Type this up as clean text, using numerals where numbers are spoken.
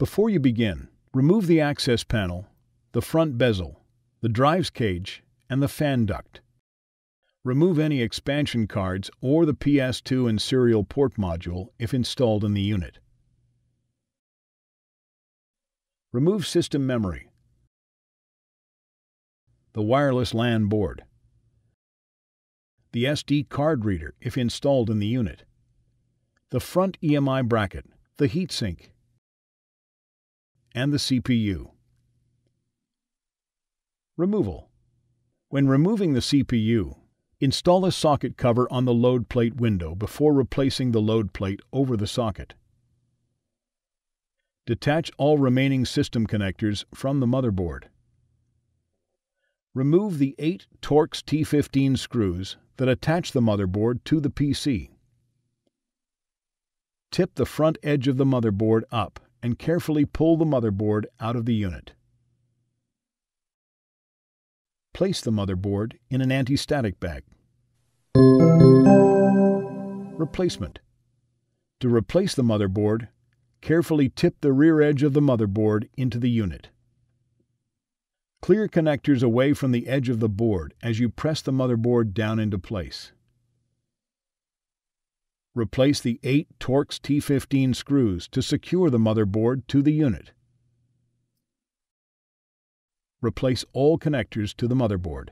Before you begin, remove the access panel, the front bezel, the drives cage, and the fan duct. Remove any expansion cards or the PS2 and serial port module if installed in the unit. Remove system memory, the wireless LAN board, the SD card reader if installed in the unit, the front EMI bracket, the heatsink, and the CPU. Removal. When removing the CPU, install a socket cover on the load plate window before replacing the load plate over the socket. Detach all remaining system connectors from the motherboard. Remove the 8 Torx T15 screws that attach the motherboard to the PC. Tip the front edge of the motherboard up and carefully pull the motherboard out of the unit. Place the motherboard in an anti-static bag. Replacement. To replace the motherboard, carefully tip the rear edge of the motherboard into the unit. Clear connectors away from the edge of the board as you press the motherboard down into place. Replace the 8 Torx T15 screws to secure the motherboard to the unit. Replace all connectors to the motherboard.